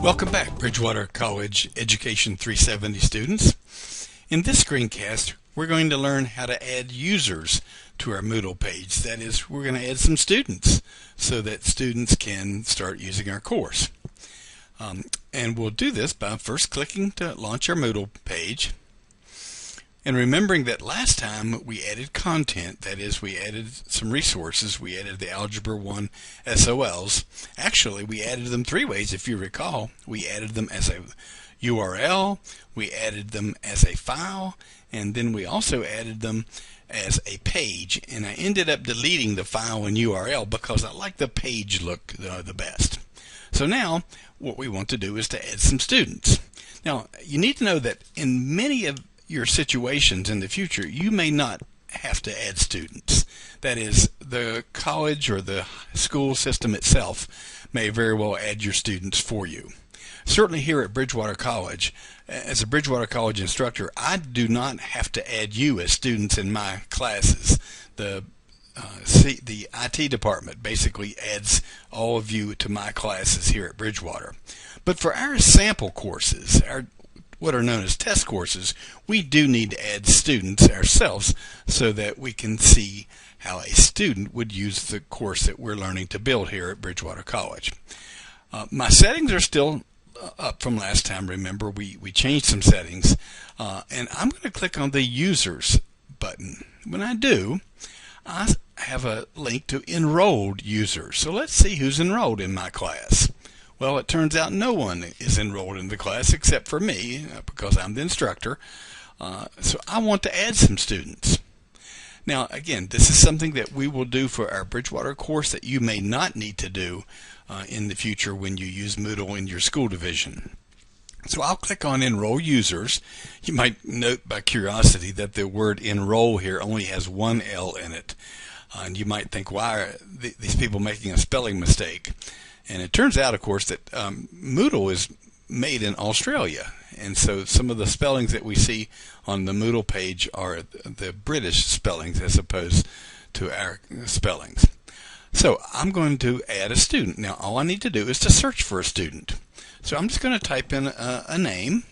Welcome back, Bridgewater College Education 370 students. In this screencast, we're going to learn how to add users to our Moodle page. That is, we're going to add some students so that students can start using our course. And we'll do this by first clicking to launch our Moodle page. And remembering that last time we added content, that is, we added some resources. We added the Algebra 1 SOLs. Actually, we added them three ways, if you recall. We added them as a URL, we added them as a file, and then we also added them as a page. And I ended up deleting the file and URL because I like the page look the best. So now, what we want to do is to add some students. Now, you need to know that in many of your situations in the future, you may not have to add students. That is, the college or the school system itself may very well add your students for you. Certainly here at Bridgewater College, as a Bridgewater College instructor, I do not have to add you as students in my classes. The IT department basically adds all of you to my classes here at Bridgewater. But for our sample courses, what are known as test courses, we do need to add students ourselves so that we can see how a student would use the course that we're learning to build here at Bridgewater College. My settings are still up from last time. Remember, we changed some settings, and I'm going to click on the Users button. When I do, I have a link to enrolled users. So let's see who's enrolled in my class. Well, it turns out no one is enrolled in the class except for me because I'm the instructor. So I want to add some students. Now, again, this is something that we will do for our Bridgewater course that you may not need to do in the future when you use Moodle in your school division. So I'll click on Enroll Users. You might note by curiosity that the word enroll here only has one L in it. And you might think, why are these people making a spelling mistake? And it turns out, of course, that Moodle is made in Australia. And so some of the spellings that we see on the Moodle page are the British spellings as opposed to our spellings. So I'm going to add a student. Now, all I need to do is to search for a student. So I'm just going to type in a name.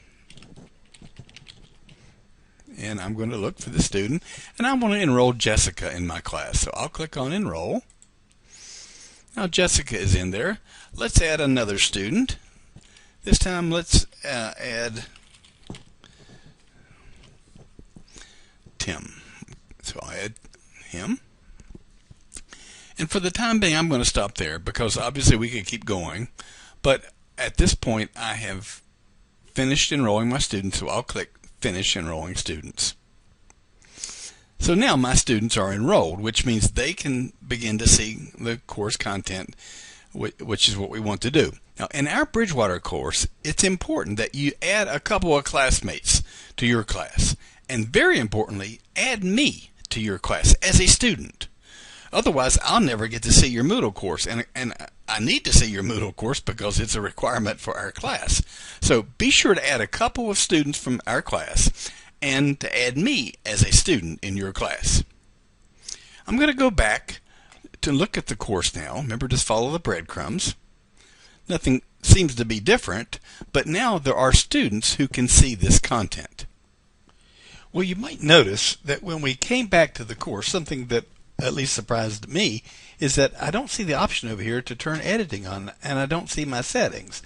And I'm going to look for the student. And I want to enroll Jessica in my class. So I'll click on Enroll. Now Jessica is in there. Let's add another student. This time let's add Tim. So I'll add him. And for the time being, I'm going to stop there because obviously we could keep going. But at this point, I have finished enrolling my students, so I'll click Finish Enrolling Students. So now my students are enrolled, which means they can begin to see the course content, which is what we want to do. Now, in our Bridgewater course, it's important that you add a couple of classmates to your class. And very importantly, add me to your class as a student. Otherwise, I'll never get to see your Moodle course. And I need to see your Moodle course because it's a requirement for our class. So be sure to add a couple of students from our class and to add me as a student in your class. I'm going to go back to look at the course now. Remember, just follow the breadcrumbs. Nothing seems to be different, but now there are students who can see this content. Well, you might notice that when we came back to the course, something that at least surprised me is that I don't see the option over here to turn editing on, and I don't see my settings.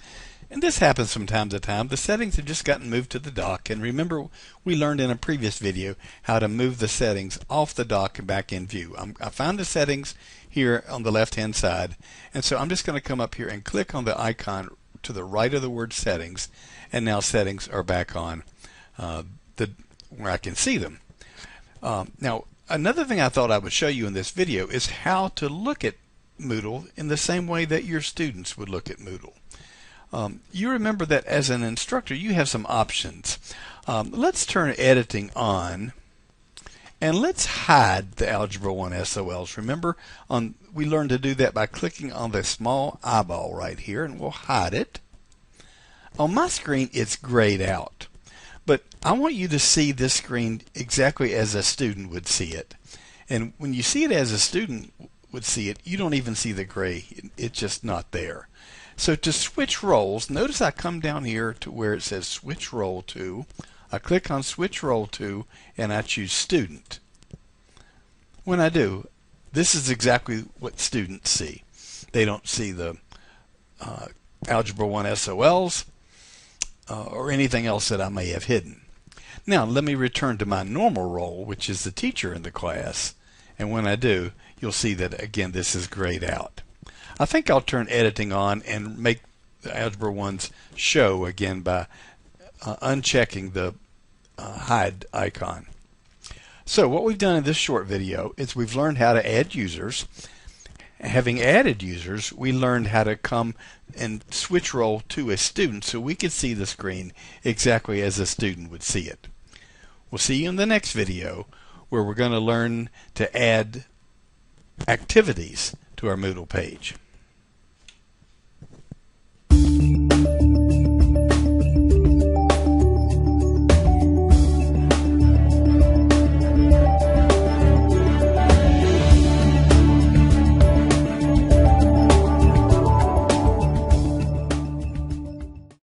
And this happens from time to time. The settings have just gotten moved to the dock. And remember, we learned in a previous video how to move the settings off the dock and back in view. I found the settings here on the left-hand side. And so I'm just going to come up here and click on the icon to the right of the word settings. And now settings are back on where I can see them. Now, another thing I thought I would show you in this video is how to look at Moodle in the same way that your students would look at Moodle. You remember that as an instructor you have some options. Let's turn editing on and let's hide the Algebra 1 SOLs. Remember, we learned to do that by clicking on the small eyeball right here, and we'll hide it. On my screen it's grayed out, but I want you to see this screen exactly as a student would see it. And when you see it as a student would see it, you don't even see the gray. It's just not there. So to switch roles, notice I come down here to where it says switch role to. I click on switch role to and I choose student. When I do, this is exactly what students see. They don't see the Algebra 1 SOLs or anything else that I may have hidden. Now let me return to my normal role, which is the teacher in the class, and when I do, you'll see that again this is grayed out. I think I'll turn editing on and make the Algebra 1s show again by unchecking the hide icon. So what we've done in this short video is we've learned how to add users. Having added users, we learned how to come and switch role to a student so we could see the screen exactly as a student would see it. We'll see you in the next video where we're going to learn to add activities to our Moodle page.